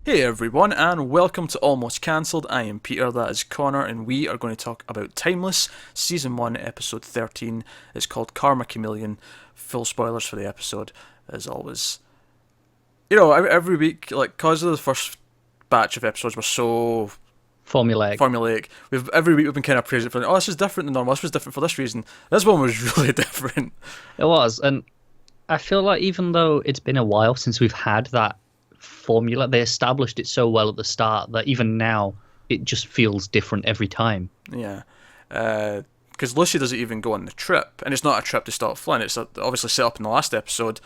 Hey everyone, and welcome to Almost Cancelled. I am Peter, that is Connor, and we are going to talk about Timeless, Season 1, Episode 13. It's called Karma Chameleon. Full spoilers for the episode, as always. You know, every week, like, because of the first batch of episodes were so Formulaic. formulaic, every week we've been kind of praising it for, oh, this is different than normal, this was different for this reason. This one was really different. It was, and I feel like even though it's been a while since we've had that formula, they established it so well at the start that even now it just feels different every time. Yeah. Because Lucy doesn't even go on the trip, and it's not a trip to stop Flynn. It's obviously set up in the last episode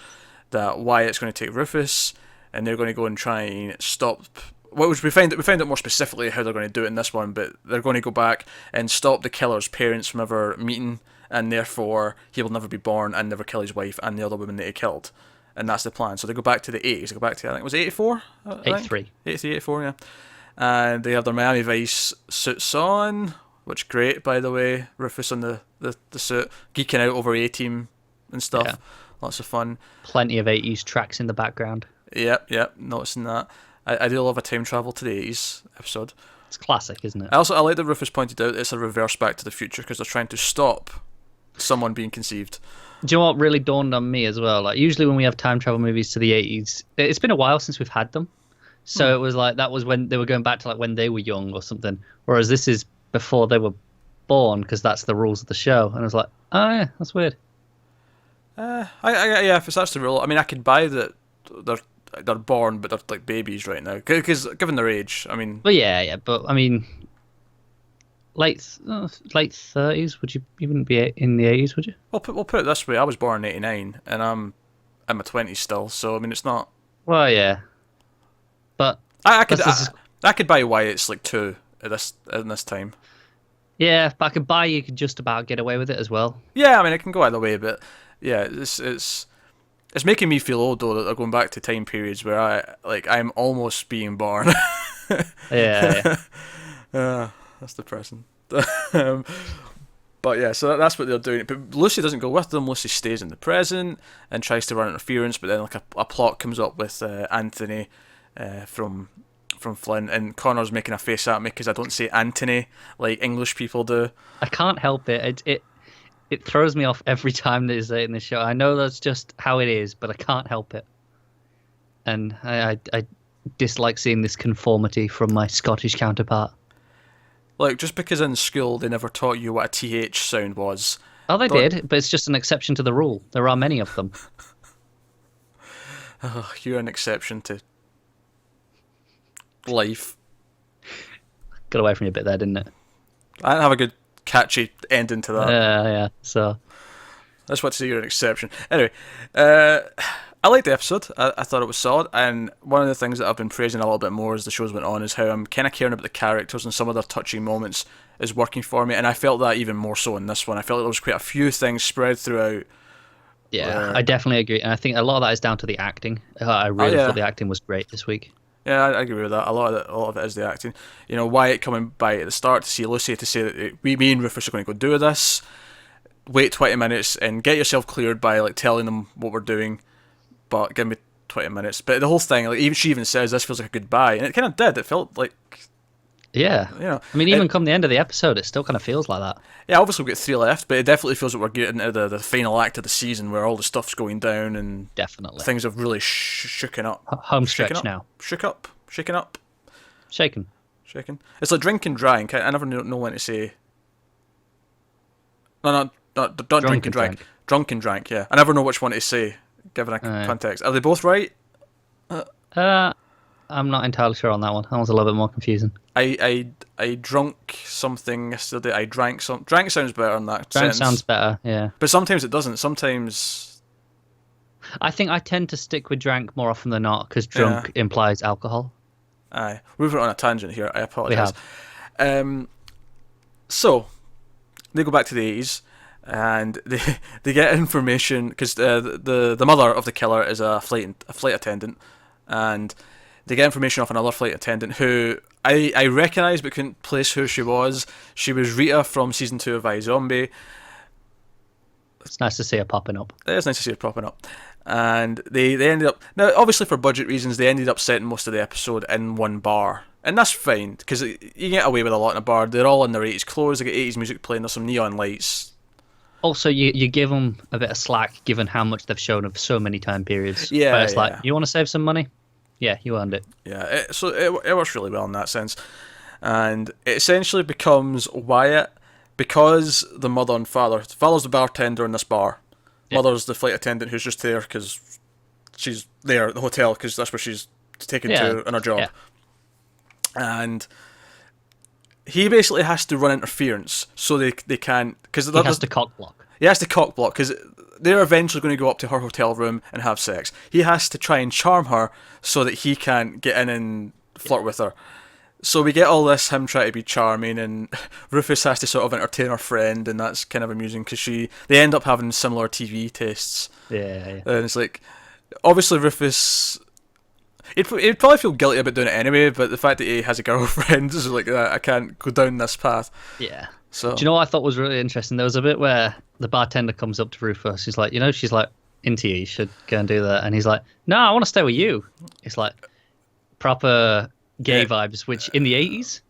that Wyatt's going to take Rufus, and they're going to go and try and stop. Well, we find out more specifically how they're going to do it in this one, but they're going to go back and stop the killer's parents from ever meeting, and therefore he will never be born and never kill his wife and the other woman that he killed. And that's the plan. So they go back to the 80s. They go back to, I think it was 84? 83. 83, 84, yeah. And they have their Miami Vice suits on, which great, by the way. Rufus on the suit, geeking out over A-Team and stuff. Yeah. Lots of fun. Plenty of 80s tracks in the background. Yep, noticing that. I do love a time travel to the 80s episode. It's classic, isn't it? I like that Rufus pointed out it's a reverse Back to the Future because they're trying to stop someone being conceived. Do you know what really dawned on me as well? Like, usually when we have time travel movies to the 80s, it's been a while since we've had them. So it was like that was when they were going back to like when they were young or something. Whereas this is before they were born because that's the rules of the show. And I was like, oh yeah, that's weird. Yeah, if that's the rule, I mean, I could buy that they're born, but they're like babies right now. Because given their age, I mean, But yeah. But I mean, late 30s. You wouldn't be in the 80s, would you? we'll put it this way: I was born in '89, and I'm in my 20s still. So I mean, it's not. Well, yeah. But I could this is, I could buy why it's like two at this time. yeah, but I could buy you could just about get away with it as well. Yeah, I mean, it can go either way, but yeah, it's making me feel old though that they're going back to time periods where I'm almost being born. Yeah. That's depressing. um, but yeah, so that's what they're doing. But Lucy doesn't go with them. Lucy stays in the present and tries to run interference. But then like a plot comes up with Anthony from Flint, and Connor's making a face at me because I don't say Anthony like English people do. I can't help it. It throws me off every time they say it in the show. I know that's just how it is, but I can't help it. And I dislike seeing this conformity from my Scottish counterpart. Like, just because in school they never taught you what a TH sound was. Oh, they did, but it's just an exception to the rule. There are many of them. Oh, you're an exception to life. Got away from you a bit there, didn't it? I didn't have a good catchy ending to that. Yeah. So That's what to say you're an exception. Anyway, I liked the episode. I thought it was solid, and one of the things that I've been praising a little bit more as the shows went on is how I'm kind of caring about the characters, and some of their touching moments is working for me, and I felt that even more so in this one. I felt like there was quite a few things spread throughout. yeah, I definitely agree, and I think a lot of that is down to the acting. I really thought the acting was great this week. Yeah, I agree with that. A lot of it is the acting. You know, Wyatt coming by at the start to see Lucy to say that me and Rufus are going to go do this. Wait 20 minutes and get yourself cleared by like telling them what we're doing, but give me 20 minutes. But the whole thing, like she even says this feels like a goodbye, and it kind of did. It felt like, Yeah. you know, I mean, even come the end of the episode, it still kind of feels like that. yeah. Obviously we've got 3 left, but it definitely feels like we're getting into the final act of the season where all the stuff's going down and Definitely. things have really shooken up. Home stretch now. Shaken up. Shaken. It's like drink and drank. I never know when to say. No, not drink and drank. Drunk and drank. Yeah, I never know which one to say given a context. Are they both right? I'm not entirely sure on that one. That one's a little bit more confusing. I drunk something yesterday. I drank some. Drank sounds better in that Drank sense. sounds better, yeah. But sometimes it doesn't. Sometimes. I think I tend to stick with drank more often than not because drunk implies alcohol. Aye, we've run on a tangent here. I apologise. We have. So they go back to the 80s. And they get information because the mother of the killer is a flight attendant, and they get information off another flight attendant who I recognised but couldn't place who she was. She was Rita from season 2 of iZombie. It's nice to see her popping up. It's nice to see her popping up. And they ended up, now obviously for budget reasons, they ended up setting most of the episode in one bar, and that's fine because you get away with a lot in a bar. They're all in their 80s clothes, they get 80s music playing, there's some neon lights. Also, you give them a bit of slack given how much they've shown of so many time periods. Yeah, but it's yeah. like, you want to save some money? Yeah, you earned it. Yeah, so it works really well in that sense. And it essentially becomes Wyatt, because the mother and father's the bartender in this bar. Yeah. Mother's the flight attendant who's just there because she's there at the hotel because that's where she's taken to on her job. Yeah. And he basically has to run interference so they can't... Cause he has to cock block. He has to cock block because they're eventually going to go up to her hotel room and have sex. He has to try and charm her so that he can't get in and flirt with her. So we get all this, him trying to be charming, and Rufus has to sort of entertain her friend, and that's kind of amusing because they end up having similar TV tastes. Yeah. And it's like, obviously Rufus, he'd probably feel guilty about doing it anyway, but the fact that he has a girlfriend is like, I can't go down this path. Yeah. So do you know what I thought was really interesting? There was a bit where the bartender comes up to Rufus. He's like, she's like into you. You should go and do that. And he's like, no, I want to stay with you. It's like proper gay vibes, which in the 80s,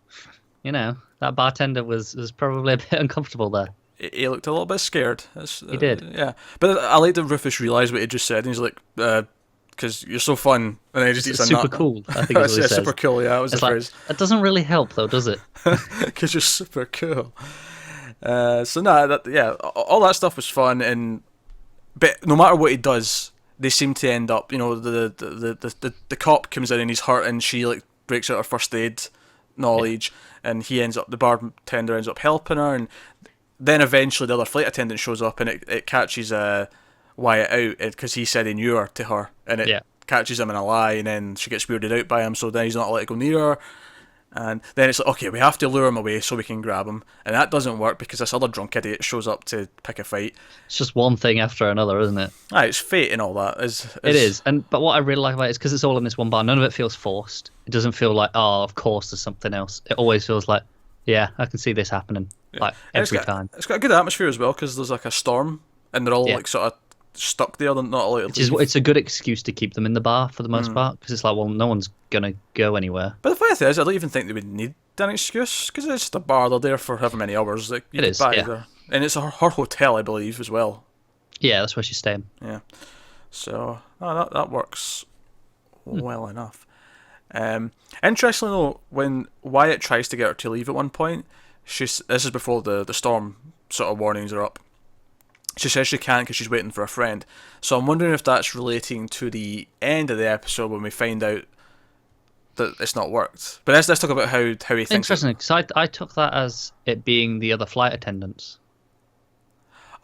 that bartender was probably a bit uncomfortable there. He looked a little bit scared. He did. Yeah. But I like that Rufus realised what he just said, and he's like, because you're so fun. And then he just eats a nut. Super cool, I think is what he says. Super cool, yeah, that was the phrase. That doesn't really help, though, does it? Because you're super cool. All that stuff was fun, but no matter what he does, they seem to end up, the cop comes in and he's hurt, and she like breaks out her first aid knowledge, and the bartender ends up helping her, and then eventually the other flight attendant shows up, and it catches Wyatt out because he said he knew her to her, and it catches him in a lie, and then she gets weirded out by him, so then he's not allowed to go near her. And then it's like, okay, we have to lure him away so we can grab him. And that doesn't work because this other drunk idiot shows up to pick a fight. It's just one thing after another, isn't it? It's fate and all that. It is. But what I really like about it is because it's all in this one bar, none of it feels forced. It doesn't feel like, oh, of course there's something else. It always feels like, yeah, I can see this happening. Yeah. Like every time. It's got a good atmosphere as well because there's like a storm and they're all like sort of stuck there. They're not allowed to leave. It's a good excuse to keep them in the bar for the most part because it's like, well, no one's going to go anywhere. But the funny thing is, I don't even think they would need an excuse because it's just a bar. They're there for however many hours. Like, it is, yeah. And it's her hotel, I believe, as well. Yeah, that's where she's staying. Yeah. So that works well enough. Interestingly though, when Wyatt tries to get her to leave at one point, this is before the storm sort of warnings are up. She says she can't because she's waiting for a friend. So I'm wondering if that's relating to the end of the episode when we find out that it's not worked. But let's talk about how he thinks. Interesting, because I took that as it being the other flight attendants.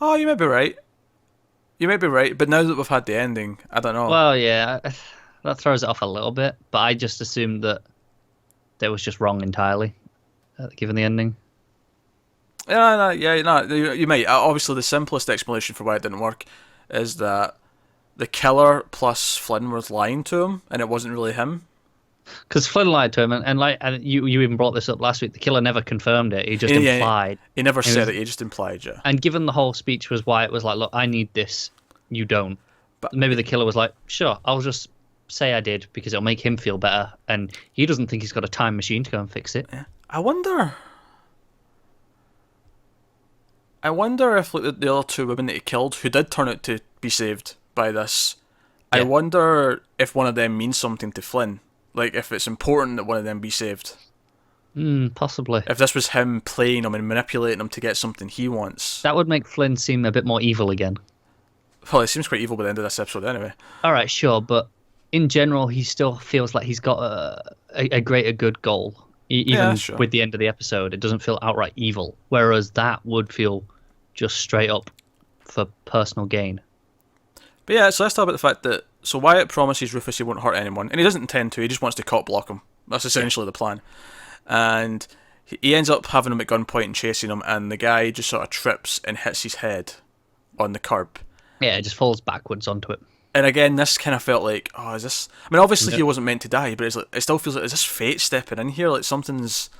Oh, you may be right. But now that we've had the ending, I don't know. Well, yeah, that throws it off a little bit. But I just assumed that they was just wrong entirely, given the ending. You might. Obviously, the simplest explanation for why it didn't work is that the killer plus Flynn was lying to him, and it wasn't really him. Because Flynn lied to him, and you even brought this up last week. The killer never confirmed it; he just implied. He never said it; he just implied, yeah. And given the whole speech was why it was like, "Look, I need this, you don't." But maybe the killer was like, "Sure, I'll just say I did because it'll make him feel better," and he doesn't think he's got a time machine to go and fix it. Yeah. I wonder if like, the other two women that he killed, who did turn out to be saved by this, I wonder if one of them means something to Flynn. Like, if it's important that one of them be saved. Possibly. If this was him playing them and manipulating them to get something he wants. That would make Flynn seem a bit more evil again. Well, he seems quite evil by the end of this episode anyway. Alright, sure, but in general, he still feels like he's got a greater good goal. Even with the end of the episode, it doesn't feel outright evil. Whereas that would feel just straight up for personal gain. But yeah, so let's talk about the fact that Wyatt promises Rufus he won't hurt anyone, and he doesn't intend to. He just wants to cop block him. That's essentially the plan. And he ends up having him at gunpoint and chasing him, and the guy just sort of trips and hits his head on the curb. Yeah, it just falls backwards onto it. And again, this kind of felt like, oh, is this... I mean, obviously he wasn't meant to die, but it still feels like, is this fate stepping in here? Like something's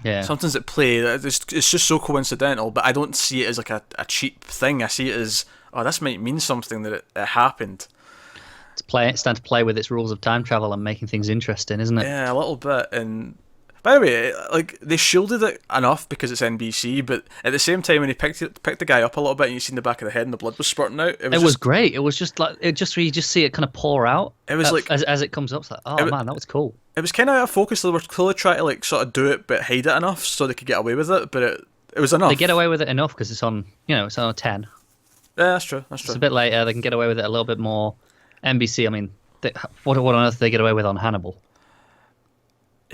at play. It's just so coincidental, but I don't see it as like a cheap thing. I see it as oh, this might mean something that it happened. It's starting to play with its rules of time travel and making things interesting, isn't it? Yeah, a little bit. And by the way, like they shielded it enough because it's NBC, but at the same time, when he picked the guy up a little bit, and you seen the back of the head and the blood was spurting out. It was great. It was just like you just see it kind of pour out. It was like as it comes up. It's like, oh man, that was cool. It was kind of out of focus. They were clearly trying to like sort of do it, but hide it enough so they could get away with it. But it was enough. They get away with it enough because it's on a 10. Yeah, that's true. That's true. It's a bit later. They can get away with it a little bit more. NBC. I mean, what on earth did they get away with on Hannibal?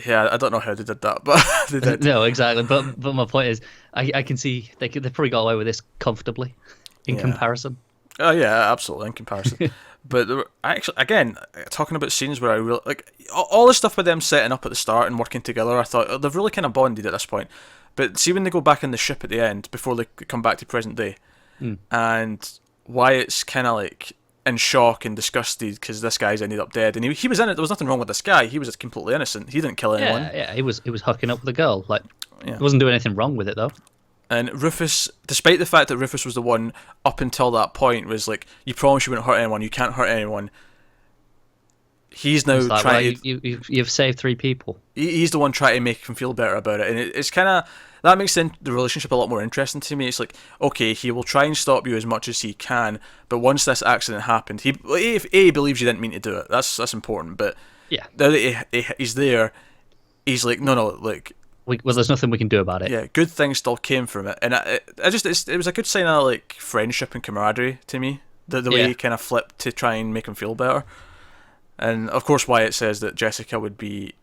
Yeah, I don't know how they did that, but they did. No, exactly. But my point is, I can see they probably got away with this comfortably in comparison. Oh yeah, absolutely in comparison. But there were, actually, again, talking about scenes where I really like all the stuff with them setting up at the start and working together. I thought they've really kind of bonded at this point. But see when they go back in the ship at the end before they come back to present day, and Wyatt's kind of like in shock and disgusted because this guy's ended up dead, and he was in it. There was nothing wrong with this guy. He was completely innocent. He didn't kill anyone. Yeah. He was hooking up with a girl. Like, he wasn't doing anything wrong with it though. And Rufus, despite the fact that Rufus was the one up until that point, was like, "You promised you wouldn't hurt anyone. You can't hurt anyone." He's now like, trying. Well, you've saved 3 people. He's the one trying to make him feel better about it, and it's kind of that makes the relationship a lot more interesting to me. It's like, okay, he will try and stop you as much as he can, but once this accident happened, he believes you didn't mean to do it. That's important. But yeah, now that he's there, he's like, no, like. Well, there's nothing we can do about it. Yeah, good things still came from it, and it was a good sign of like friendship and camaraderie to me. The way he kind of flipped to try and make him feel better, and of course Wyatt says that Jessica would be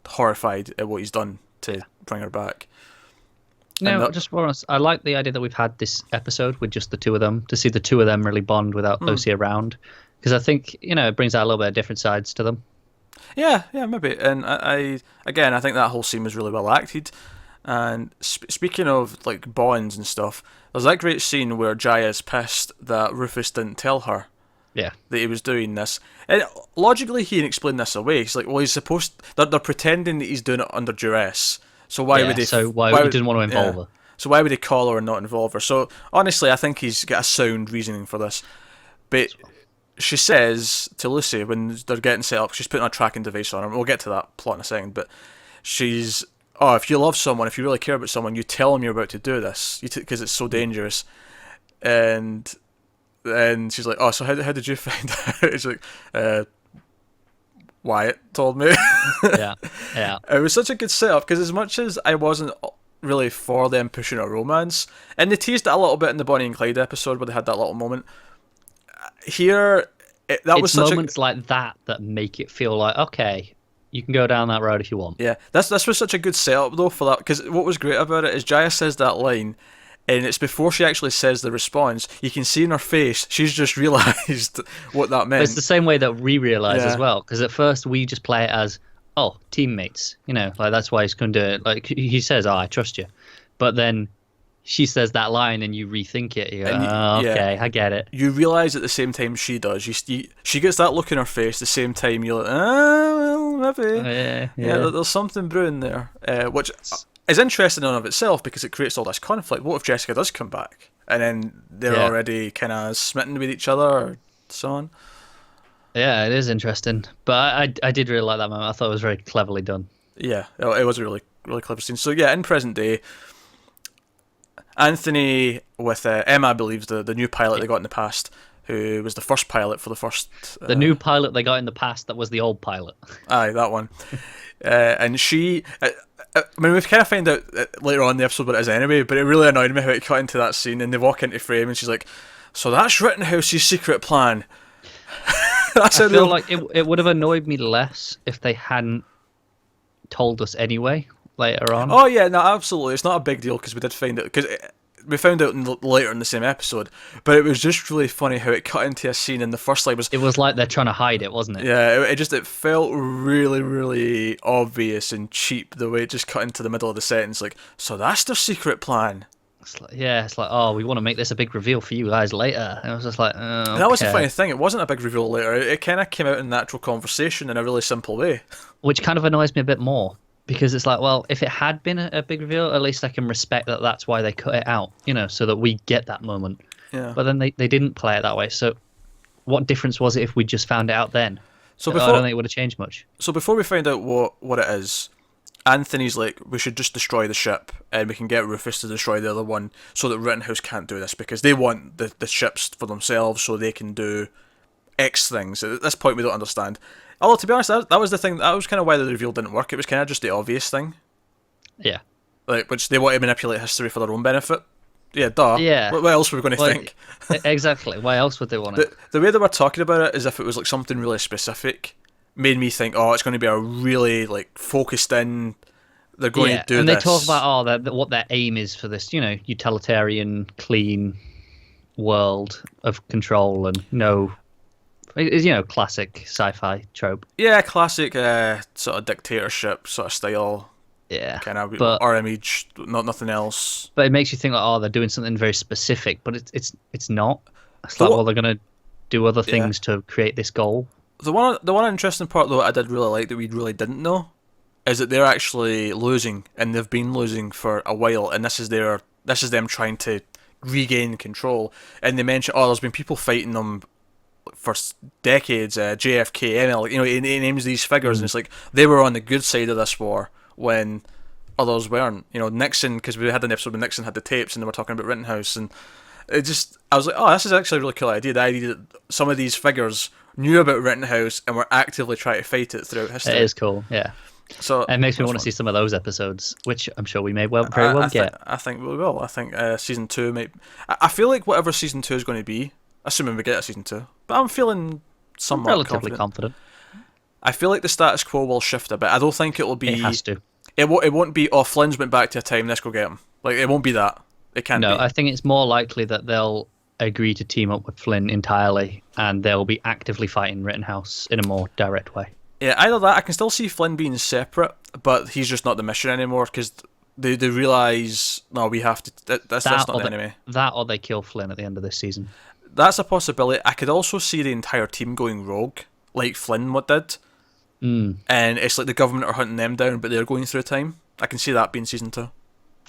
horrified at what he's done to bring her back. No, just for us, I like the idea that we've had this episode with just the 2 of them, to see the 2 of them really bond without Lucy around, because I think it brings out a little bit of different sides to them. Yeah, maybe. And I think that whole scene was really well acted. And speaking of like bonds and stuff, there's that great scene where Jaya's pissed that Rufus didn't tell her that he was doing this. And logically, he can explain this away. He's like, well, he's supposed. They're pretending that he's doing it under duress. So why would he? So why he didn't want to involve her? So why would he call her and not involve her? So honestly, I think he's got a sound reasoning for this. But she says to Lucy when they're getting set up, she's putting a tracking device on her. We'll get to that plot in a second, but she's, if you love someone, if you really care about someone, you tell them you're about to do this, because it's so dangerous. And then she's like, so how did you find out? It's like, Wyatt told me. Yeah. It was such a good setup, because as much as I wasn't really for them pushing a romance, and they teased it a little bit in the Bonnie and Clyde episode where they had that little moment. Here, it's moments like that make it feel like, okay, you can go down that road if you want. Yeah, this was such a good setup though for that, because what was great about it is Jaya says that line, and it's before she actually says the response. You can see in her face she's just realised what that meant. But it's the same way that we realise as well, because at first we just play it as, teammates, like that's why he's going to do it. Like he says, I trust you, but then she says that line and you rethink it. You go, okay, I get it. You realise at the same time she does. She gets that look in her face the same time you're like, well, maybe. Yeah, there's something brewing there, which is interesting in and of itself because it creates all this conflict. What if Jessica does come back and then they're already kind of smitten with each other or so on? Yeah, it is interesting. But I did really like that moment. I thought it was very cleverly done. Yeah, it was a really, really clever scene. So yeah, in present day, Anthony with Emma, I believe, the new pilot they got in the past, who was the first pilot for the first... the new pilot they got in the past that was the old pilot. Aye, that one. And she... I mean, we've kind of found out later on in the episode what it is anyway, but it really annoyed me how it cut into that scene, and they walk into frame and she's like, so that's Rittenhouse's secret plan. I feel like it would have annoyed me less if they hadn't told us anyway later on. Oh yeah, no, absolutely. It's not a big deal because we did find out, because we found out later in the same episode. But it was just really funny how it cut into a scene, and the first line was. It was like they're trying to hide it, wasn't it? Yeah, it felt really, really obvious and cheap the way it just cut into the middle of the sentence. Like, so that's their secret plan. It's like, we want to make this a big reveal for you guys later. And I was just like, okay. That was the funny thing. It wasn't a big reveal later. It kind of came out in natural conversation in a really simple way. Which kind of annoys me a bit more. Because it's like, well, if it had been a big reveal, at least I can respect that that's why they cut it out, so that we get that moment. Yeah. But then they didn't play it that way. So what difference was it if we just found it out then? So I don't think it would have changed much. So before we find out what it is, Anthony's like, we should just destroy the ship and we can get Rufus to destroy the other one so that Rittenhouse can't do this because they want the ships for themselves so they can do X things. At this point, we don't understand. Although, to be honest, that was the thing. That was kind of why the reveal didn't work. It was kind of just the obvious thing. Yeah. Like, which they want to manipulate history for their own benefit. Yeah, duh. Yeah. What else were we going to think? Exactly. Why else would they want it? The way they were talking about it, as if it was like something really specific, made me think, oh, it's going to be a really like focused in. They're going to do and this. they talk about what their aim is for this, utilitarian, clean world of control and classic sci-fi trope. Yeah, classic sort of dictatorship sort of style. Yeah, kind of but our image, nothing else. But it makes you think like, they're doing something very specific, but it's not. It's like, they're going to do other things to create this goal. The one interesting part though I did really like that we really didn't know is that they're actually losing and they've been losing for a while, and this is them trying to regain control. And they mention, there's been people fighting them for decades. JFK, ML, he names these figures, and it's like they were on the good side of this war when others weren't. Nixon, because we had an episode when Nixon had the tapes and they were talking about Rittenhouse, and I was like, this is actually a really cool idea. The idea that some of these figures knew about Rittenhouse and were actively trying to fight it throughout history. It is cool, yeah. So it makes me want to see some of those episodes, which I'm sure we may very well get. I think we will. I think season 2 might. I feel like whatever season 2 is going to be, assuming we get a season 2, but I'm feeling somewhat relatively confident. I feel like the status quo will shift a bit. I don't think it will be. It has to. It won't be. Oh, Flynn's went back to a time. Let's go get him. Like, it won't be that. It can't. No, be. I think it's more likely that they'll agree to team up with Flynn entirely, and they'll be actively fighting Rittenhouse in a more direct way. Yeah, either that. I can still see Flynn being separate, but he's just not the mission anymore because they realise, no, we have to. That's not the enemy. That or they kill Flynn at the end of this season. That's a possibility. I could also see the entire team going rogue, like Flynn did. And it's like the government are hunting them down, but they're going through time. I can see that being season 2.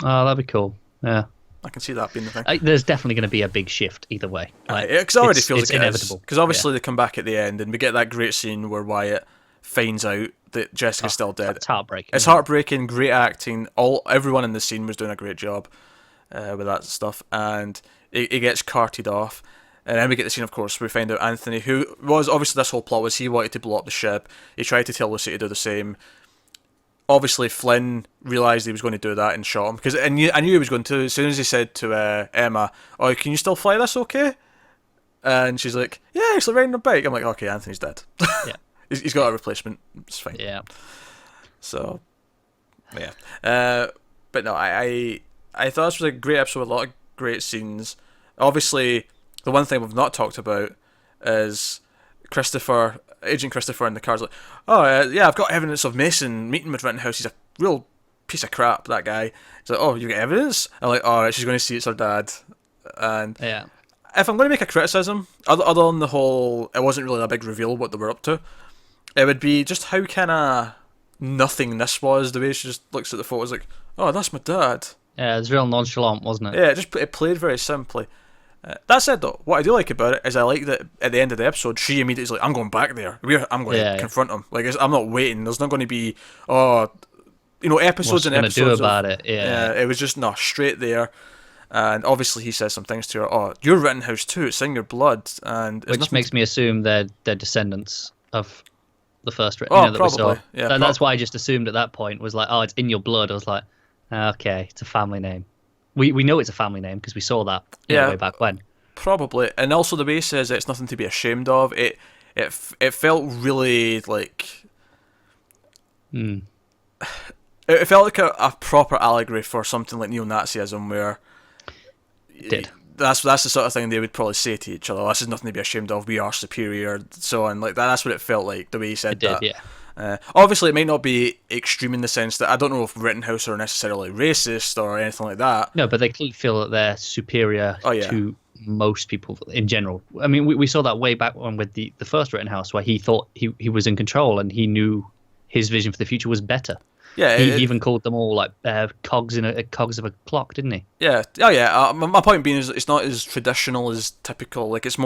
Oh, that'd be cool. Yeah. I can see that being the thing. There's definitely going to be a big shift either way. It already feels it's like inevitable. Because obviously they come back at the end and we get that great scene where Wyatt finds out that Jessica's still dead. It's heartbreaking. It's heartbreaking, great acting. Everyone in the scene was doing a great job with that stuff. And it gets carted off. And then we get the scene, of course, we find out Anthony, who was, obviously this whole plot was he wanted to blow up the ship. He tried to tell Lucy to do the same. Obviously, Flynn realised he was going to do that and shot him. Because I knew he was going to. As soon as he said to Emma, "Oh, can you still fly this okay?" And she's like, "Yeah, he's riding a bike." I'm like, "Okay, Anthony's dead." Yeah. he's got a replacement. It's fine. Yeah. So, yeah. But no, I thought this was a great episode with a lot of great scenes. Obviously, the one thing we've not talked about is Agent Christopher in the car's like, yeah, I've got evidence of Mason meeting with Rittenhouse. He's a real piece of crap, that guy. He's like, oh, you got evidence? I'm like, alright, she's going to see it's her dad. And if I'm going to make a criticism, other than the whole, it wasn't really a big reveal what they were up to, it would be just how kind of nothing this was, the way she just looks at the photos like, oh, that's my dad. Yeah, it was real nonchalant, wasn't it? Yeah, it played very simply. That said, though, what I do like about it is I like that at the end of the episode, she immediately is like, I'm going back there. I'm going to confront him. Like, I'm not waiting. There's not going to be, episodes and episodes. Do about it? Yeah. It was just, straight there. And obviously he says some things to her. Oh, you're Rittenhouse too. It's in your blood. Which makes me assume they're descendants of the first Rittenhouse that we saw. Yeah, and that's why I just assumed at that point was like, oh, it's in your blood. I was like, okay, it's a family name. We know it's a family name because we saw that way back when. Probably. And also the way he says it's nothing to be ashamed of. It felt really like... It felt like a proper allegory for something like neo-Nazism where... It did. That's the sort of thing they would probably say to each other. This is nothing to be ashamed of. We are superior. So on. Like that's what it felt like, the way he said that. It did, yeah. Obviously, it might not be extreme in the sense that I don't know if Rittenhouse are necessarily racist or anything like that. No, but they clearly feel that they're superior to most people in general. I mean, we saw that way back when with the first Rittenhouse, where he thought he was in control and he knew his vision for the future was better. Yeah, He even called them all like cogs cogs of a clock, didn't he? yeah, oh yeah. My point being is it's not as traditional as typical. Like it's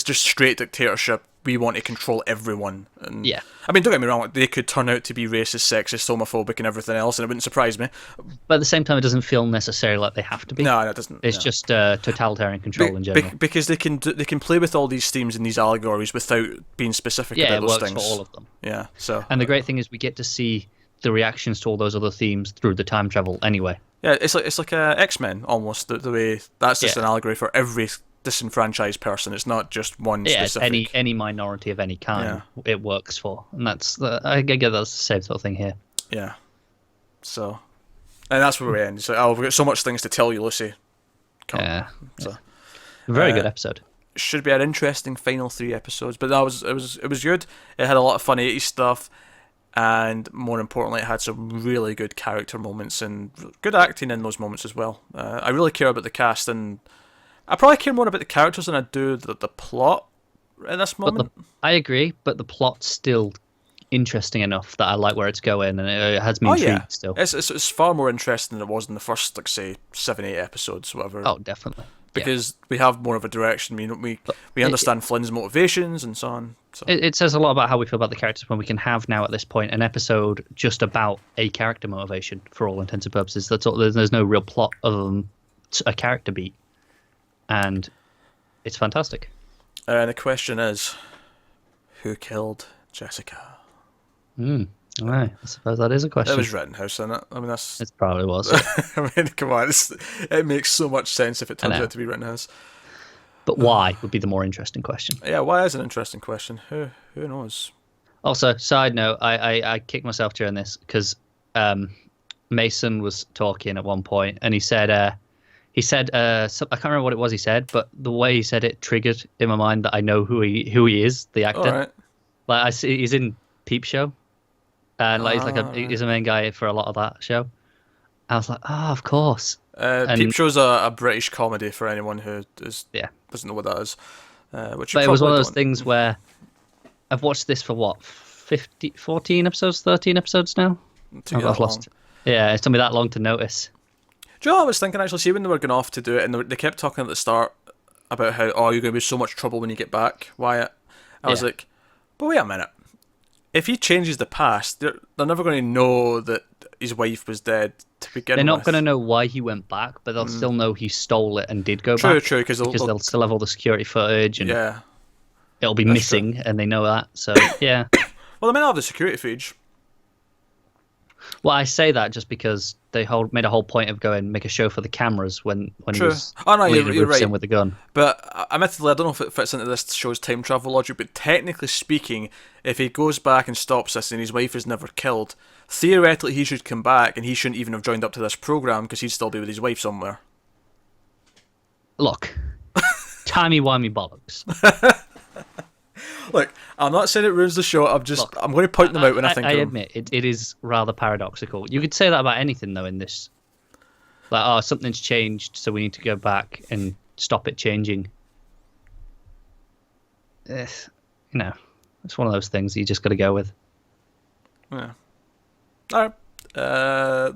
just straight dictatorship. We want to control everyone. And Yeah. I mean, don't get me wrong. Like, they could turn out to be racist, sexist, homophobic, and everything else, and it wouldn't surprise me. But at the same time, it doesn't feel necessarily like they have to be. No, it doesn't. It's no. just totalitarian control in general. Because they can play with all these themes and these allegories without being specific Yeah, about it those works things. for all of them. Yeah. So. And the great thing is we get to see the reactions to all those other themes through the time travel anyway. Yeah, it's like X-Men almost. The way that's just an allegory for every disenfranchised person. It's not just one specific. Any minority of any kind, it works for, and I get that's the same sort of thing here. Yeah. So, and that's where we end. So, we've got so much things to tell you, Lucy. Yeah. So, very good episode. Should be an interesting final 3 episodes, but it was good. It had a lot of fun 80s stuff, and more importantly, it had some really good character moments and good acting in those moments as well. I really care about the cast, and I probably care more about the characters than I do the plot in this moment. I agree, but the plot's still interesting enough that I like where it's going, and it has me intrigued still. It's far more interesting than it was in the first, like, say, 7-8 episodes, whatever. Oh, definitely. Because we have more of a direction. We understand Flynn's motivations and so on. So. It says a lot about how we feel about the characters when we can have now at this point an episode just about a character motivation for all intents and purposes. That's all. There's no real plot other than a character beat, and it's fantastic. And the question is, who killed Jessica? Right. I suppose that is a question. It was Rittenhouse, isn't it? I mean, that's. It probably was. I mean, come on, it makes so much sense if it turns out to be Rittenhouse. But why would be the more interesting question. Yeah, why is an interesting question? Who knows? Also, side note, I kicked myself during this because Mason was talking at one point, and he said I can't remember what it was he said, but the way he said it triggered in my mind that I know who he is, the actor. All right. Like I see, he's in Peep Show, and like he's a main guy for a lot of that show. I was like, of course. Peep Show's a British comedy for anyone who doesn't know what that is. But it was one of those things where I've watched this for what 14 episodes, 13 episodes now. I've lost. Yeah, it's took me that long to notice. Do you know what I was thinking actually? See, when they were going off to do it, and they kept talking at the start about how, you're going to be so much trouble when you get back, Wyatt. I was like, but wait a minute. If he changes the past, they're never going to know that his wife was dead to begin with. They're not going to know why he went back, but they'll still know he stole it and did go back. True, because they'll still have all the security footage, and it'll be missing, and they know that. So yeah. Well, they may not have the security footage. Well, I say that just because they made a whole point of make a show for the cameras when he was you're right. in with the gun. But admittedly, I don't know if it fits into this show's time travel logic, but technically speaking, if he goes back and stops this and his wife is never killed, theoretically he should come back and he shouldn't even have joined up to this program because he'd still be with his wife somewhere. Look, timey-wimey bollocks. Look, I'm not saying it ruins the show. I'm going to point them out when I think of them. I admit, it is rather paradoxical. You could say that about anything, though, in this. Like, something's changed, so we need to go back and stop it changing. It's one of those things you just got to go with. Yeah. All right.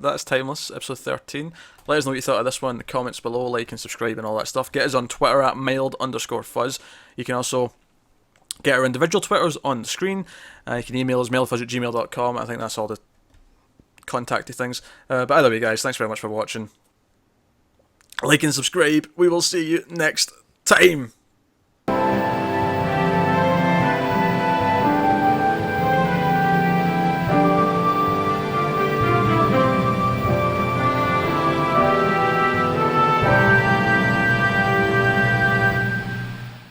That's Timeless, episode 13. Let us know what you thought of this one in the comments below. Like and subscribe and all that stuff. Get us on Twitter at mild_fuzz. You can also get our individual Twitters on the screen. You can email us mildfuzz@gmail.com. I think that's all the contacty things. But either way, guys, thanks very much for watching. Like and subscribe. We will see you next time.